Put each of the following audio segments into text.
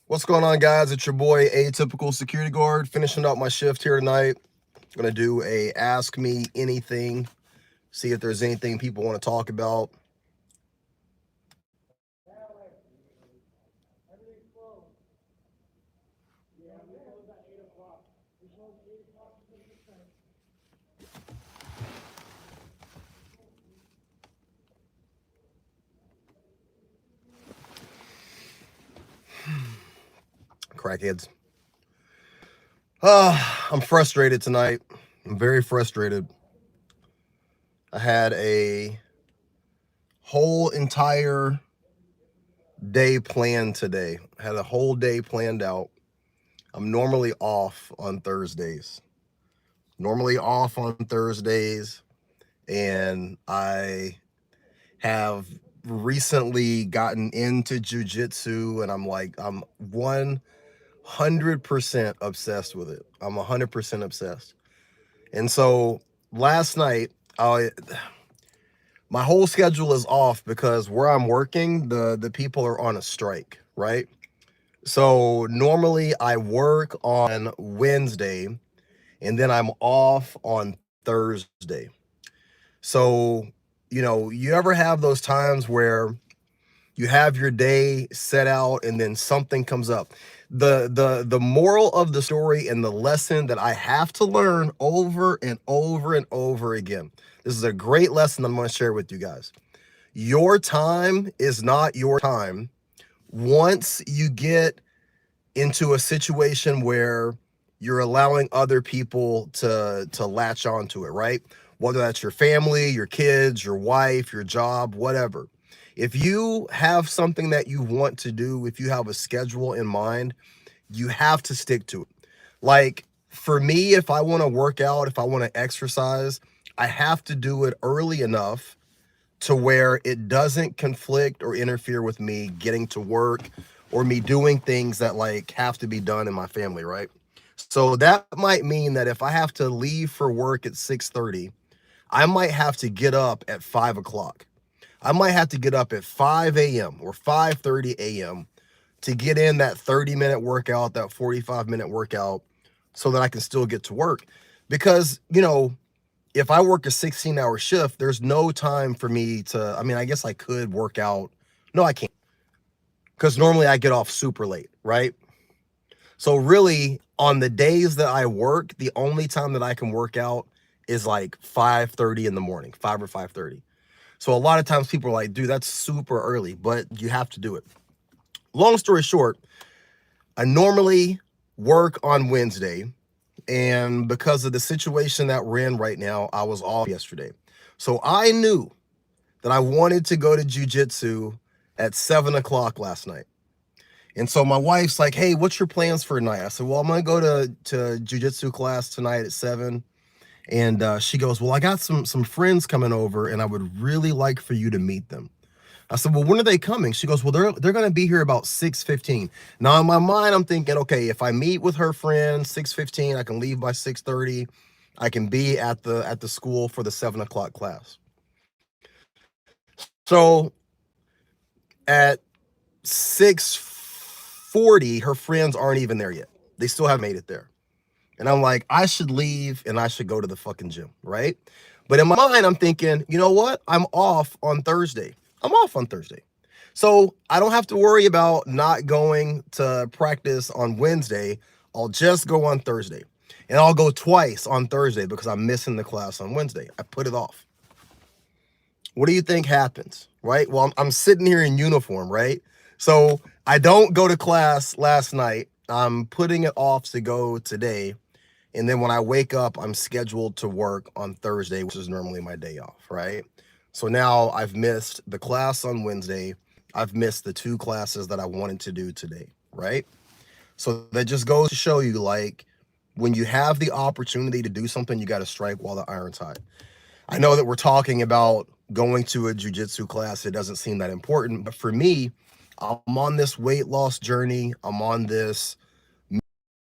What's going on, guys? It's your boy, Atypical Security Guard, finishing up my shift here tonight. I'm going to do a Ask Me Anything, see if there's anything people want to talk about. Crackheads. I'm frustrated tonight. I'm very frustrated. I had a whole entire day planned today. I had a whole day planned out. I'm normally off on Thursdays. And I have recently gotten into jiu-jitsu, and I'm 100% obsessed with it. I'm 100% obsessed. And so last night, my whole schedule is off because where I'm working, the people are on a strike, right? So normally I work on Wednesday and then I'm off on Thursday. So, you ever have those times where you have your day set out and then something comes up? The moral of the story and the lesson that I have to learn over and over and over again. This is a great lesson I'm going to share with you guys. Your time is not your time once you get into a situation where you're allowing other people to latch onto it, right? Whether that's your family, your kids, your wife, your job, whatever. If you have something that you want to do, if you have a schedule in mind, you have to stick to it. Like for me, if I want to work out, if I want to exercise, I have to do it early enough to where it doesn't conflict or interfere with me getting to work or me doing things that have to be done in my family, right? So that might mean that if I have to leave for work at 6:30, I might have to get up at 5 o'clock. I might have to get up at 5 a.m. or 5:30 a.m. to get in that 30-minute workout, that 45-minute workout, so that I can still get to work. Because, if I work a 16-hour shift, there's no time for me to, I guess I could work out. No, I can't. Because normally I get off super late, right? So really, on the days that I work, the only time that I can work out is like 5:30 in the morning, 5 or 5:30. So a lot of times people are like, dude, that's super early, but you have to do it. Long story short, I normally work on Wednesday, and because of the situation that we're in right now, I was off yesterday. So I knew that I wanted to go to jiu-jitsu at 7 o'clock last night. And so my wife's like, hey, what's your plans for tonight? I said, well, I'm going to go to jiu-jitsu class tonight at 7. And she goes, well, I got some friends coming over, and I would really like for you to meet them. I said, well, when are they coming? She goes, well, they're going to be here about 6:15. Now, in my mind, I'm thinking, okay, if I meet with her friend 6:15, I can leave by 6:30. I can be at the school for the 7 o'clock class. So at 6:40, her friends aren't even there yet. They still haven't made it there. And I'm like, I should leave and I should go to the fucking gym, right? But in my mind, I'm thinking, you know what? I'm off on Thursday. I'm off on Thursday. So I don't have to worry about not going to practice on Wednesday. I'll just go on Thursday. And I'll go twice on Thursday because I'm missing the class on Wednesday. I put it off. What do you think happens, right? Well, I'm sitting here in uniform, right? So I don't go to class last night. I'm putting it off to go today. And then when I wake up, I'm scheduled to work on Thursday, which is normally my day off, right? So now I've missed the class on Wednesday. I've missed the 2 classes that I wanted to do today, right? So that just goes to show you, when you have the opportunity to do something, you got to strike while the iron's hot. I know that we're talking about going to a jiu-jitsu class. It doesn't seem that important, but for me, I'm on this weight loss journey. I'm on this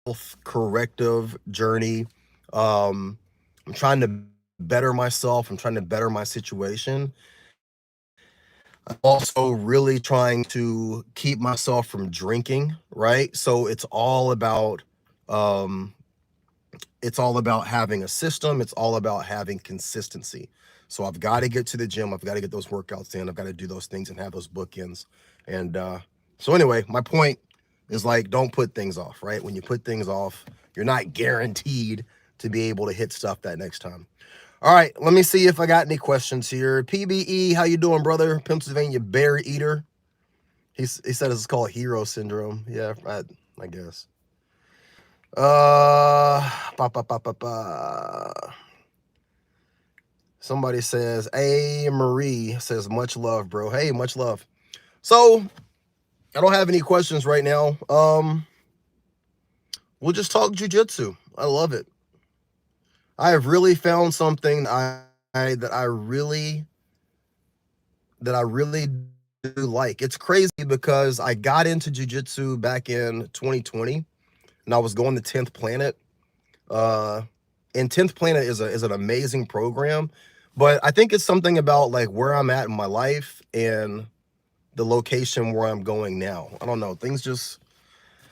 health corrective journey. I'm trying to better myself. I'm trying to better my situation. I'm also really trying to keep myself from drinking, right? So um, it's all about having a system. It's all about having consistency. So I've got to get to the gym. I've got to get those workouts in. I've got to do those things and have those bookends. And so anyway, my point is like, don't put things off, right? When you put things off, you're not guaranteed to be able to hit stuff that next time. All right, let me see if I got any questions here. PBE, how you doing, brother? Pennsylvania Bear Eater. He said it's called hero syndrome. Yeah, I guess. Ba, ba, ba, ba, ba. Somebody says, hey, Marie says, much love, bro. Hey, much love. So I don't have any questions right now. We'll just talk jujitsu. I love it. I have really found something that I really do like. It's crazy because I got into jiu-jitsu back in 2020 and I was going to 10th Planet. And 10th Planet is an amazing program, but I think it's something about like where I'm at in my life and the location where I'm going now. I don't know. Things just,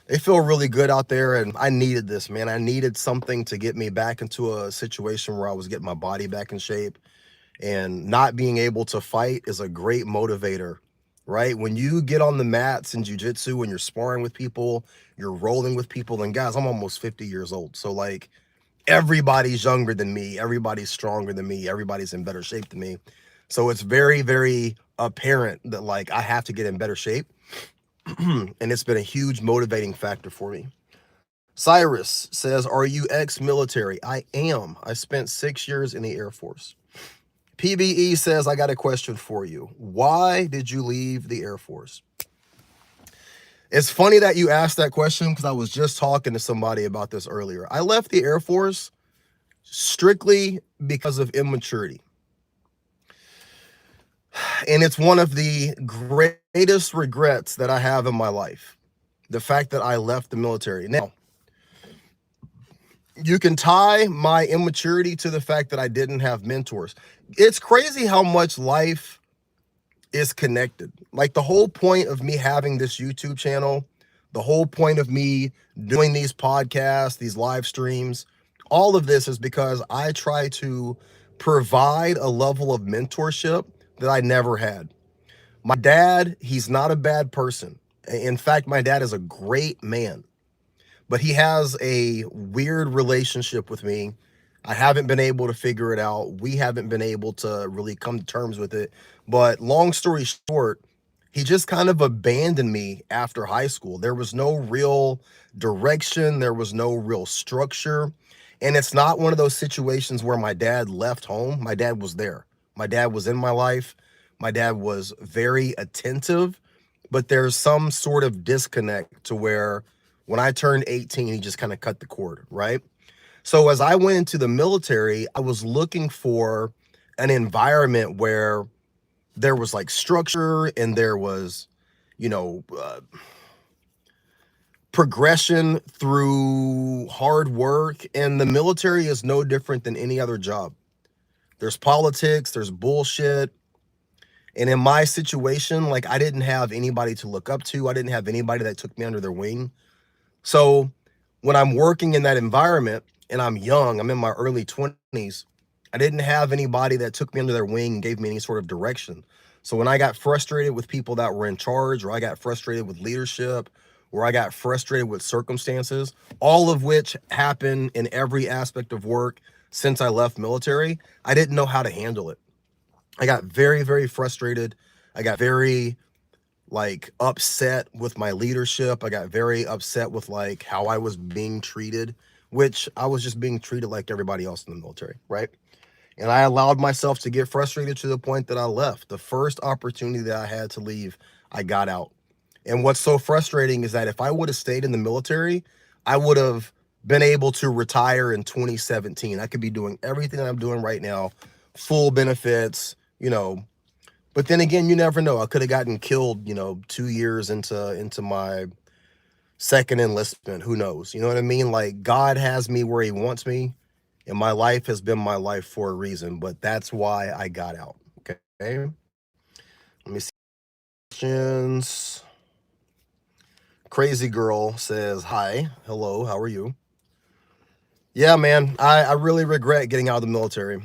they feel really good out there, and I needed this, man. I needed something to get me back into a situation where I was getting my body back in shape, and not being able to fight is a great motivator, right? When you get on the mats in jiu-jitsu, when you're sparring with people, you're rolling with people, and guys, I'm almost 50 years old. So like everybody's younger than me, everybody's stronger than me, everybody's in better shape than me. So it's very, very apparent that like I have to get in better shape. And it's been a huge motivating factor for me. Cyrus says, are you ex-military? I am. I spent 6 years in the Air Force. PBE says, I got a question for you. Why did you leave the Air Force? It's funny that you asked that question because I was just talking to somebody about this earlier. I left the Air Force strictly because of immaturity. And it's one of the greatest regrets that I have in my life. The fact that I left the military. Now, you can tie my immaturity to the fact that I didn't have mentors. It's crazy how much life is connected. Like the whole point of me having this YouTube channel, the whole point of me doing these podcasts, these live streams, all of this is because I try to provide a level of mentorship that I never had. My dad, he's not a bad person. In fact, my dad is a great man, but he has a weird relationship with me. I haven't been able to figure it out. We haven't been able to really come to terms with it. But long story short, he just kind of abandoned me after high school. There was no real direction. There was no real structure. And it's not one of those situations where my dad left home. My dad was there. My dad was in my life. My dad was very attentive, but there's some sort of disconnect to where when I turned 18, he just kind of cut the cord, right? So as I went into the military, I was looking for an environment where there was like structure and there was, you know, progression through hard work. And the military is no different than any other job. There's politics, there's bullshit. And in my situation, like I didn't have anybody to look up to. I didn't have anybody that took me under their wing. So when I'm working in that environment and I'm young, I'm in my early 20s, I didn't have anybody that took me under their wing and gave me any sort of direction. So when I got frustrated with people that were in charge, or I got frustrated with leadership, or I got frustrated with circumstances, all of which happen in every aspect of work since I left military, I didn't know how to handle it. I got very, very frustrated. I got very like upset with my leadership. I got very upset with like how I was being treated, which I was just being treated like everybody else in the military, right? And I allowed myself to get frustrated to the point that I left. The first opportunity that I had to leave, I got out. And what's so frustrating is that if I would have stayed in the military, I would have been able to retire in 2017. I could be doing everything that I'm doing right now, full benefits, you know. But then again, you never know. I could have gotten killed, you know, 2 years into my second enlistment. Who knows? You know what I mean? Like God has me where he wants me, and my life has been my life for a reason, but that's why I got out. Okay. Let me see. questions. Crazy Girl says, hi, hello, how are you? Yeah, man, I really regret getting out of the military.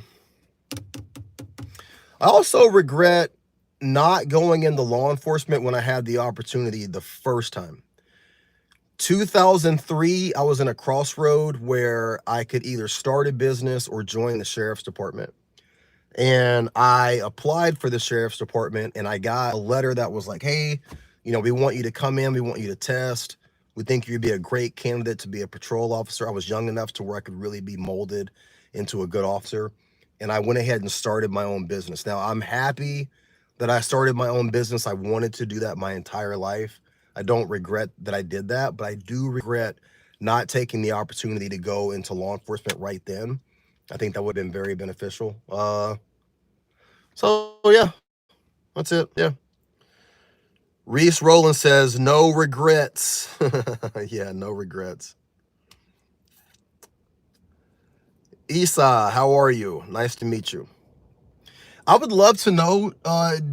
I also regret not going into law enforcement when I had the opportunity the first time. 2003, I was in a crossroad where I could either start a business or join the sheriff's department. And I applied for the sheriff's department and I got a letter that was like, hey, we want you to come in, we want you to test. We think you'd be a great candidate to be a patrol officer. I was young enough to where I could really be molded into a good officer. And I went ahead and started my own business. Now, I'm happy that I started my own business. I wanted to do that my entire life. I don't regret that I did that, but I do regret not taking the opportunity to go into law enforcement right then. I think that would have been very beneficial. So yeah, that's it. Yeah. Reese Rowland says, no regrets. Yeah, no regrets. Isa, how are you? Nice to meet you. I would love to know,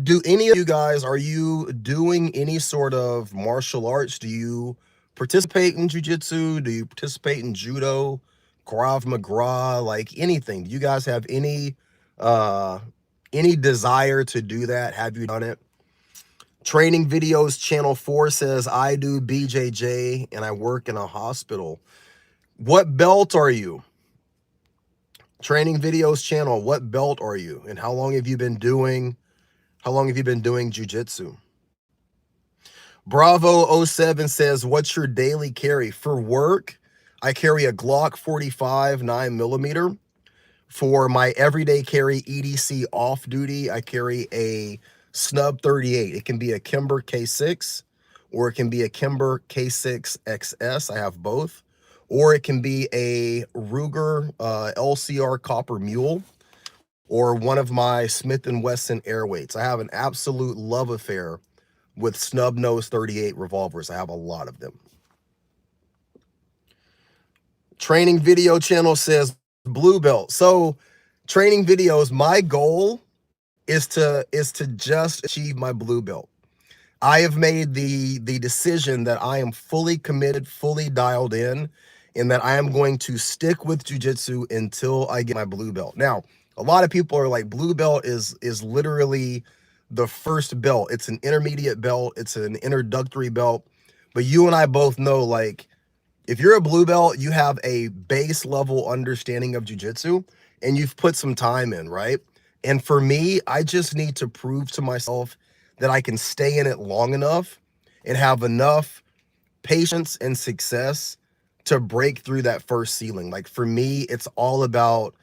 do any of you guys, are you doing any sort of martial arts? Do you participate in jiu-jitsu? Do you participate in judo, Krav Maga, like anything? Do you guys have any desire to do that? Have you done it? Training Videos Channel 4 says, I do BJJ and I work in a hospital. What belt are you? Training Videos Channel, what belt are you? And how long have you been doing jiu-jitsu? Bravo07 says, what's your daily carry? For work, I carry a Glock 45 9mm. For my everyday carry EDC off duty, I carry a Snub 38. It can be a Kimber K6 or it can be a Kimber K6 XS. I have both. Or it can be a Ruger LCR Copper Mule or one of my Smith & Wesson Airweights. I have an absolute love affair with snub nose 38 revolvers. I have a lot of them. Training Video Channel says blue belt. So Training Videos, my goal is to just achieve my blue belt. I have made the decision that I am fully committed, fully dialed in, and that I am going to stick with jiu-jitsu until I get my blue belt. Now, a lot of people are like, blue belt is literally the first belt. It's an intermediate belt. It's an introductory belt. But you and I both know, like, if you're a blue belt, you have a base level understanding of jiu-jitsu and you've put some time in, right? And for me, I just need to prove to myself that I can stay in it long enough and have enough patience and success to break through that first ceiling. Like for me, it's all about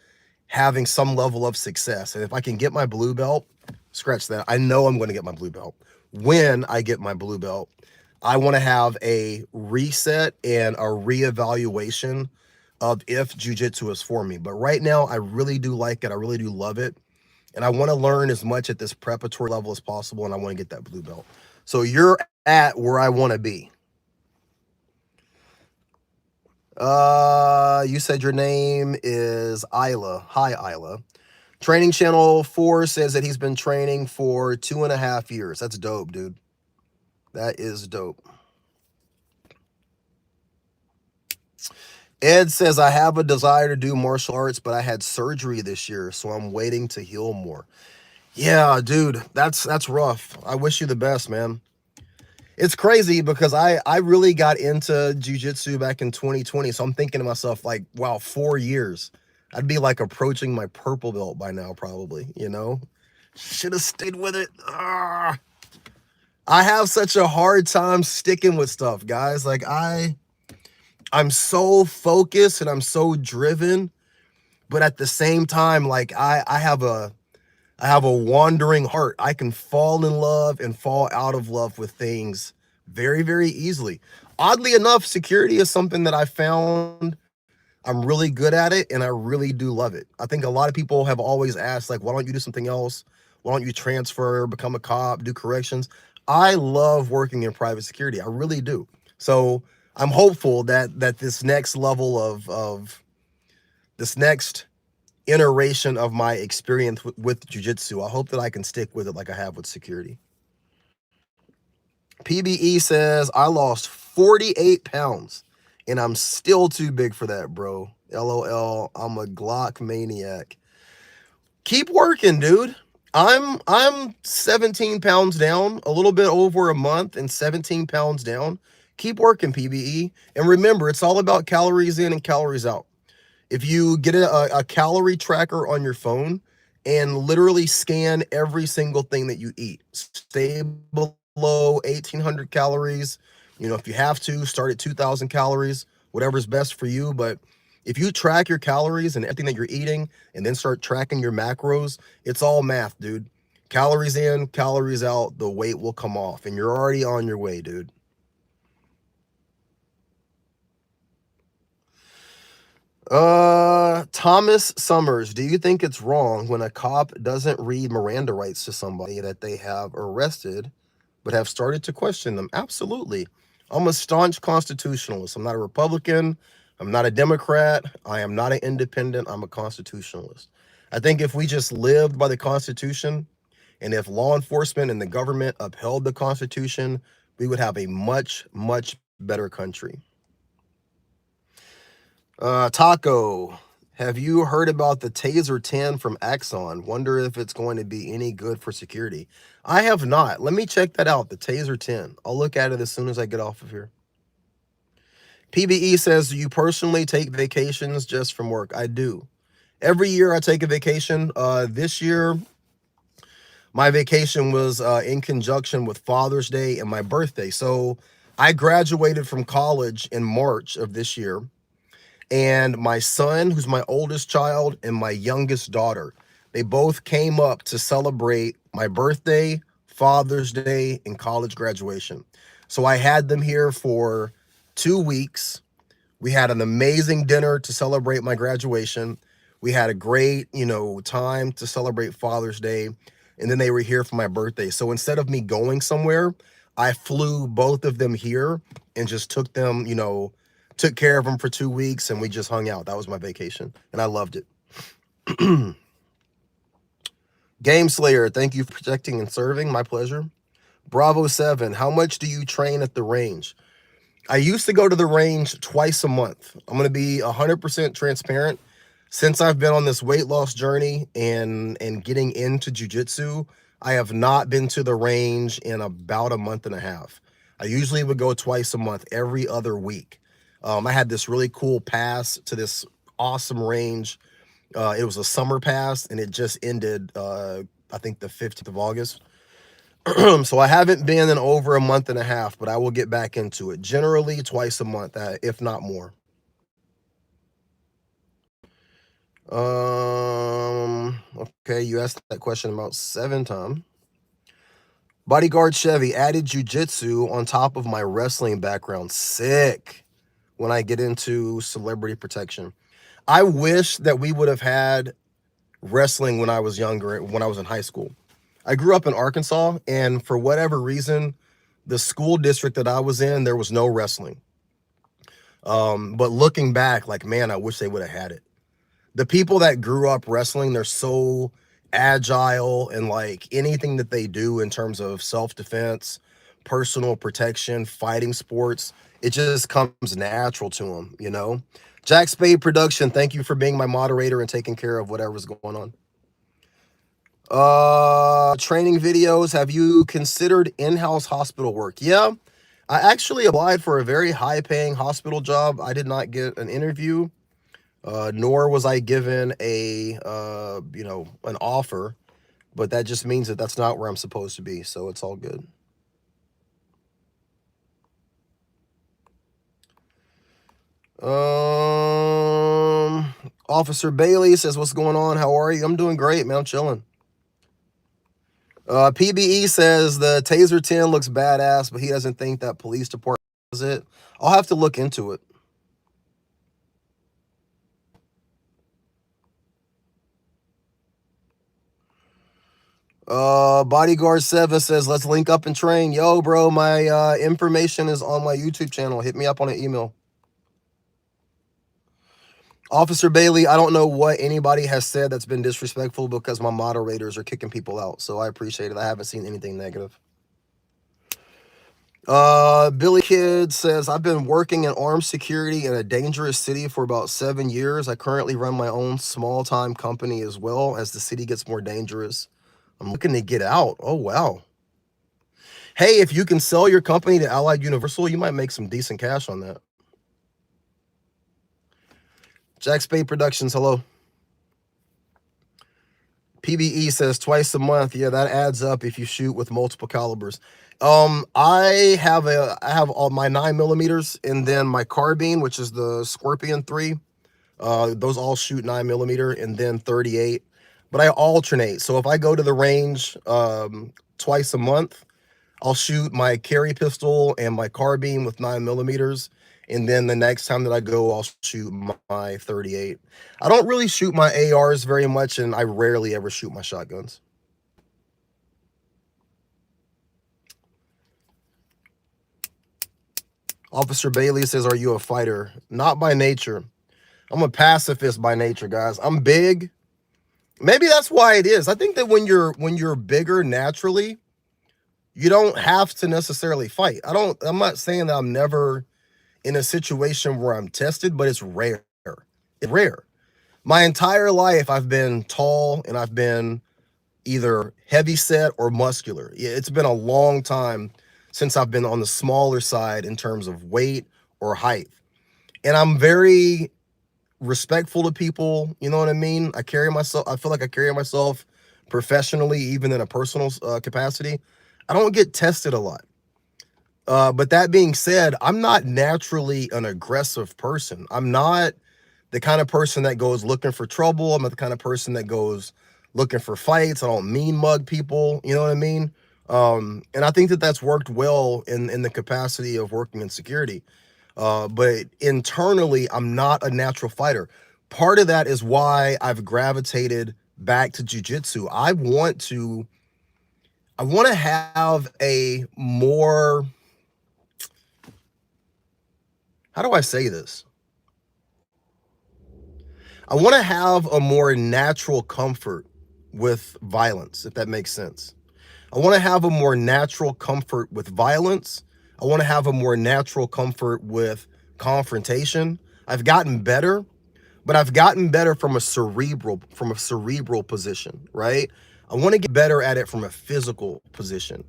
having some level of success. And if I can get my blue belt, scratch that. I know I'm going to get my blue belt. When I get my blue belt, I want to have a reset and a reevaluation of if jiu-jitsu is for me. But right now, I really do like it. I really do love it. And I want to learn as much at this preparatory level as possible. And I want to get that blue belt. So you're at where I want to be. You said your name is Isla. Hi, Isla. Training Channel 4 says that he's been training for 2.5 years. That's dope, dude. That is dope. Ed says, I have a desire to do martial arts, but I had surgery this year, so I'm waiting to heal more. Yeah, dude, that's rough. I wish you the best, man. It's crazy because I really got into jiu-jitsu back in 2020, so I'm thinking to myself, like, wow, 4 years. I'd be like approaching my purple belt by now, probably, you know? Should have stayed with it. I have such a hard time sticking with stuff, guys. Like, I'm so focused and I'm so driven, but at the same time, like I have a wandering heart. I can fall in love and fall out of love with things very, very easily. Oddly enough, security is something that I found I'm really good at it and I really do love it. I think a lot of people have always asked, like, why don't you do something else? Why don't you transfer, become a cop, do corrections? I love working in private security. I really do. So I'm hopeful that this next level of this next iteration of my experience with jiu-jitsu, I hope that I can stick with it like I have with security. PBE says, I lost 48 pounds and I'm still too big for that, bro. LOL, I'm a Glock maniac. Keep working, dude. I'm 17 pounds down, a little bit over a month and 17 pounds down. Keep working, PBE. And remember, it's all about calories in and calories out. If you get a calorie tracker on your phone and literally scan every single thing that you eat, stay below 1,800 calories. You know, if you have to, start at 2,000 calories, whatever's best for you. But if you track your calories and everything that you're eating and then start tracking your macros, it's all math, dude. Calories in, calories out, the weight will come off and you're already on your way, dude. Thomas Summers, do you think it's wrong when a cop doesn't read Miranda rights to somebody that they have arrested but have started to question them? Absolutely. I'm a staunch constitutionalist. I'm not a Republican. I'm not a Democrat. I am not an independent. I'm a constitutionalist. I think if we just lived by the Constitution and if law enforcement and the government upheld the Constitution, we would have a much, much better country. Taco, have you heard about the Taser 10 from Axon? Wonder if it's going to be any good for security. I have not. Let me check that out, the Taser 10. I'll look at it as soon as I get off of here. PBE says, do you personally take vacations just from work? I do. Every year I take a vacation. This year, my vacation was in conjunction with Father's Day and my birthday. So I graduated from college in March of this year. And my son, who's my oldest child, and my youngest daughter, they both came up to celebrate my birthday, Father's Day, and college graduation. So I had them here for 2 weeks. We had an amazing dinner to celebrate my graduation. We had a great, time to celebrate Father's Day. And then they were here for my birthday. So instead of me going somewhere, I flew both of them here and just took them, took care of them for 2 weeks and we just hung out. That was my vacation and I loved it. Game Slayer, thank you for protecting and serving. My pleasure. Bravo 7, how much do you train at the range? I used to go to the range twice a month. I'm going to be 100% transparent. Since I've been on this weight loss journey and getting into jiu-jitsu, I have not been to the range in about a month and a half. I usually would go twice a month, every other week. I had this really cool pass to this awesome range. It was a summer pass and it just ended, I think the 15th of August. So I haven't been in over a month and a half, but I will get back into it. Generally twice a month, if not more. Okay, you asked that question about 7 times. Bodyguard Chevy, added jiu-jitsu on top of my wrestling background. Sick. When I get into celebrity protection, I wish that we would have had wrestling when I was younger, when I was in high school. I grew up in Arkansas, and for whatever reason, the school district that I was in, there was no wrestling. But looking back, like, man, I wish they would have had it. The people that grew up wrestling, they're so agile, and like anything that they do in terms of self-defense, personal protection, fighting sports, it just comes natural to them, Jack Spade Production, thank you for being my moderator and taking care of whatever's going on. Training videos, have you considered in-house hospital work? Yeah, I actually applied for a very high-paying hospital job. I did not get an interview, nor was I given an offer, but that just means that that's not where I'm supposed to be, so it's all good. Officer Bailey says, what's going on? How are you? I'm doing great, man. I'm chilling. PBE says the Taser 10 looks badass, but he doesn't think that police department does it. I'll have to look into it. Bodyguard 7 says, let's link up and train. Yo, bro, my information is on my YouTube channel. Hit me up on an email. Officer Bailey, I don't know what anybody has said that's been disrespectful because my moderators are kicking people out. So I appreciate it. I haven't seen anything negative. Billy Kid says, I've been working in armed security in a dangerous city for about 7 years. I currently run my own small time company as well. As the city gets more dangerous, I'm looking to get out. Oh, wow. Hey, if you can sell your company to Allied Universal, you might make some decent cash on that. Jack Spade Productions, hello. PBE says twice a month. Yeah, that adds up if you shoot with multiple calibers. I have all my 9mm and then my carbine, which is the Scorpion 3. Those all shoot 9mm and then 38. But I alternate. So if I go to the range twice a month, I'll shoot my carry pistol and my carbine with 9mm. And then the next time that I go, I'll shoot my 38. I don't really shoot my ARs very much, and I rarely ever shoot my shotguns. Officer Bailey says, are you a fighter? Not by nature. I'm a pacifist by nature, guys. I'm big. Maybe that's why it is. I think that when you're bigger naturally, you don't have to necessarily fight. I'm not saying that I'm never in a situation where I'm tested, but it's rare. It's rare. My entire life, I've been tall and I've been either heavy set or muscular. It's been a long time since I've been on the smaller side in terms of weight or height. And I'm very respectful to people. You know what I mean? I feel like I carry myself professionally, even in a personal capacity. I don't get tested a lot. But that being said, I'm not naturally an aggressive person. I'm not the kind of person that goes looking for trouble. I'm not the kind of person that goes looking for fights. I don't mean mug people. You know what I mean? And I think that that's worked well in the capacity of working in security. But internally, I'm not a natural fighter. Part of that is why I've gravitated back to jiu-jitsu. I want to have a more, how do I say this? I want to have a more natural comfort with violence, if that makes sense. I want to have a more natural comfort with violence. I want to have a more natural comfort with confrontation. I've gotten better, but I've gotten better from a cerebral position, right? I want to get better at it from a physical position.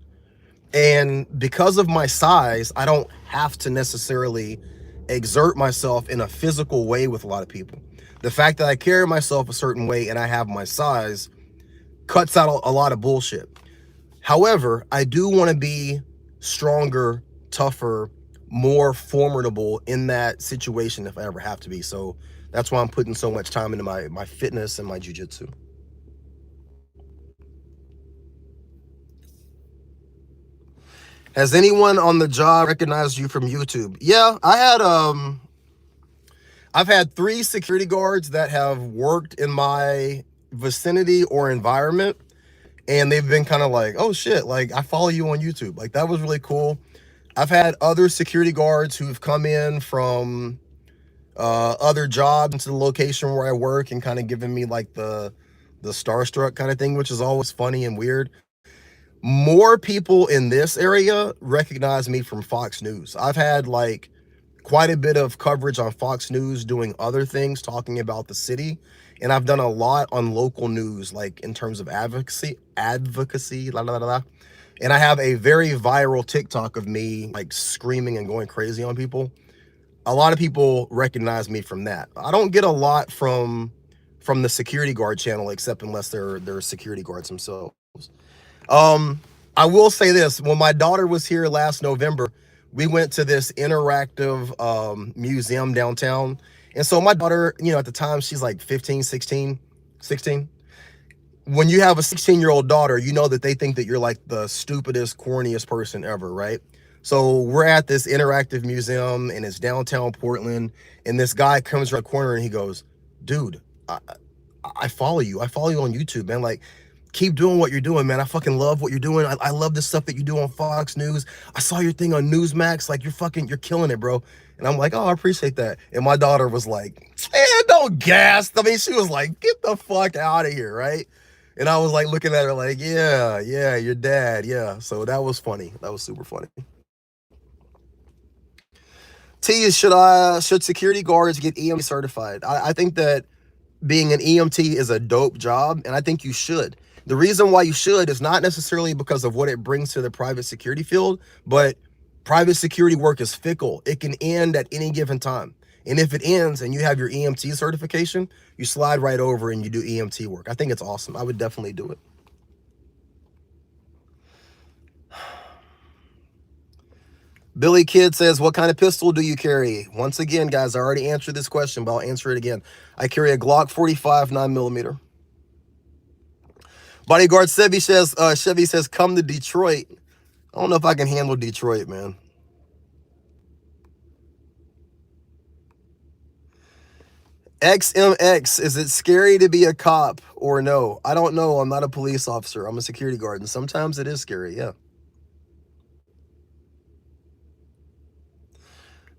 And because of my size, I don't have to necessarily exert myself in a physical way with a lot of people. The fact that I carry myself a certain way and I have my size cuts out a lot of bullshit. However, I do want to be stronger, tougher, more formidable in that situation if I ever have to be. So that's why I'm putting so much time into my fitness and my jiu-jitsu. Has anyone on the job recognized you from YouTube? Yeah, I've had 3 security guards that have worked in my vicinity or environment, and they've been kind of like, oh shit, like I follow you on YouTube. Like that was really cool. I've had other security guards who've come in from other jobs into the location where I work and kind of given me like the starstruck kind of thing, which is always funny and weird. More people in this area recognize me from Fox News. I've had like quite a bit of coverage on Fox News doing other things, talking about the city. And I've done a lot on local news, like in terms of advocacy, la, la, la, la. And I have a very viral TikTok of me like screaming and going crazy on people. A lot of people recognize me from that. I don't get a lot from the security guard channel, except unless they're security guards themselves. I will say this, when my daughter was here last November, we went to this interactive museum downtown. And so my daughter, you know, at the time she's like 15, 16. When you have a 16-year-old daughter, you know that they think that you're like the stupidest, corniest person ever, right? So we're at this interactive museum and it's downtown Portland, and this guy comes around the corner and he goes, dude, I follow you. I follow you on YouTube, man. Like, keep doing what you're doing, man. I fucking love what you're doing. I love the stuff that you do on Fox News. I saw your thing on Newsmax. Like, you're killing it, bro. And I'm like, oh, I appreciate that. And my daughter was like, don't gas. I mean, she was like, get the fuck out of here, right? And I was like looking at her like, yeah, your dad, yeah. So that was funny. That was super funny. T, should security guards get EMT certified? I think that being an EMT is a dope job, and I think you should. The reason why you should is not necessarily because of what it brings to the private security field, but private security work is fickle. It can end at any given time. And if it ends and you have your EMT certification, you slide right over and you do EMT work. I think it's awesome. I would definitely do it. Billy Kid says, what kind of pistol do you carry? Once again, guys, I already answered this question, but I'll answer it again. I carry a Glock 45 9mm. Bodyguard Chevy says, come to Detroit. I don't know if I can handle Detroit, man. XMX, is it scary to be a cop or no? I don't know. I'm not a police officer. I'm a security guard, and sometimes it is scary, yeah.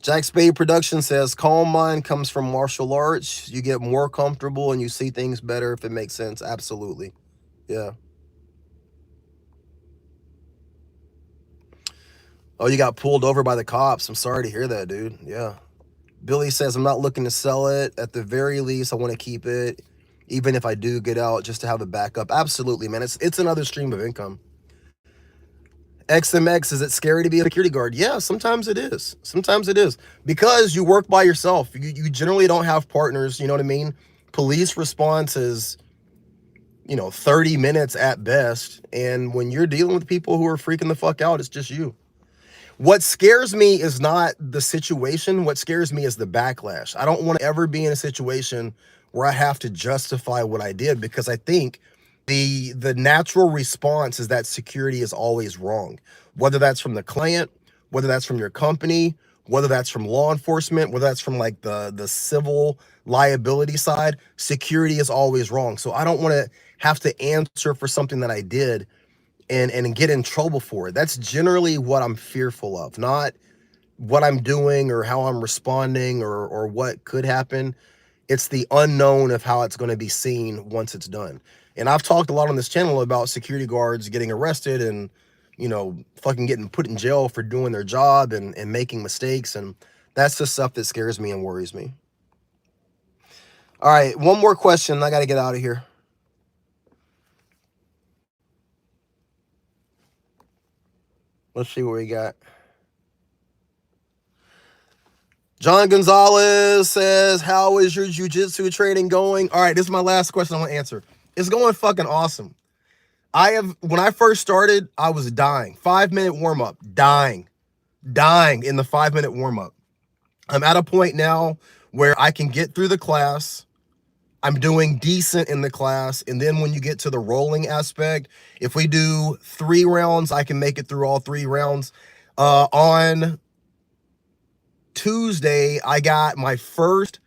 Jack Spade Production says, calm mind comes from martial arts. You get more comfortable and you see things better if it makes sense. Absolutely. Yeah. Oh, you got pulled over by the cops. I'm sorry to hear that, dude. Yeah. Billy says, I'm not looking to sell it. At the very least, I want to keep it, even if I do get out, just to have a backup. Absolutely, man. It's another stream of income. XMX, is it scary to be a security guard? Yeah, sometimes it is. Sometimes it is. Because you work by yourself. You generally don't have partners, you know what I mean? Police response is, 30 minutes at best. And when you're dealing with people who are freaking the fuck out, it's just you. What scares me is not the situation. What scares me is the backlash. I don't want to ever be in a situation where I have to justify what I did, because I think the natural response is that security is always wrong, whether that's from the client, whether that's from your company, whether that's from law enforcement, whether that's from like the civil liability side. Security is always wrong. So I don't want to have to answer for something that I did and get in trouble for it. That's generally what I'm fearful of, not what I'm doing or how I'm responding or what could happen. It's the unknown of how it's going to be seen once it's done. And I've talked a lot on this channel about security guards getting arrested and, fucking getting put in jail for doing their job and making mistakes. And that's the stuff that scares me and worries me. All right, one more question. I got to get out of here. Let's see what we got. John Gonzalez says, how is your jiu-jitsu training going? All right, this is my last question I want to answer. It's going fucking awesome. When I first started, I was dying. 5-minute warm-up, dying in the 5-minute warm-up. I'm at a point now where I can get through the class. I'm doing decent in the class. And then when you get to the rolling aspect, if we do 3 rounds, I can make it through all 3 rounds. On Tuesday, I got my first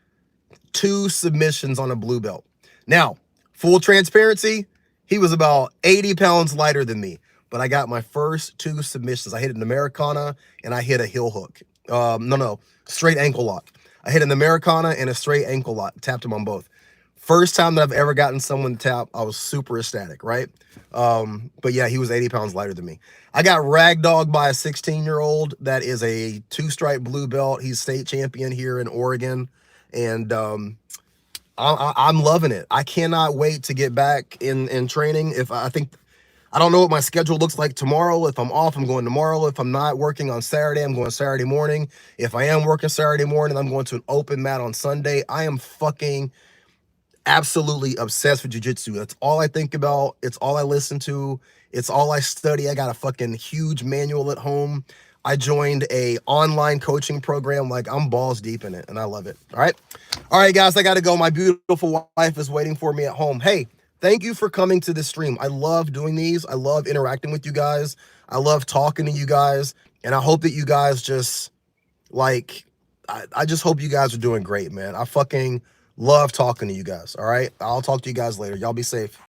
2 submissions on a blue belt. Now, full transparency, he was about 80 pounds lighter than me, but I got my first 2 submissions. I hit an Americana and I hit a heel hook. Straight ankle lock. I hit an Americana and a straight ankle lock, tapped him on both. First time that I've ever gotten someone to tap, I was super ecstatic, right? But yeah, he was 80 pounds lighter than me. I got ragdogged by a 16-year-old that is a 2-stripe blue belt. He's state champion here in Oregon. And I'm loving it. I cannot wait to get back in training. I don't know what my schedule looks like tomorrow. If I'm off, I'm going tomorrow. If I'm not working on Saturday, I'm going Saturday morning. If I am working Saturday morning, I'm going to an open mat on Sunday. I am fucking absolutely obsessed with jiu-jitsu. That's all I think about. It's all I listen to. It's all I study. I got a fucking huge manual at home. I joined a online coaching program. Like, I'm balls deep in it and I love it. All right, guys, I got to go. My beautiful wife is waiting for me at home. Hey, thank you for coming to this stream. I love doing these. I love interacting with you guys. I love talking to you guys. And I hope that you guys just I just hope you guys are doing great, man. I fucking love talking to you guys. All right. I'll talk to you guys later. Y'all be safe.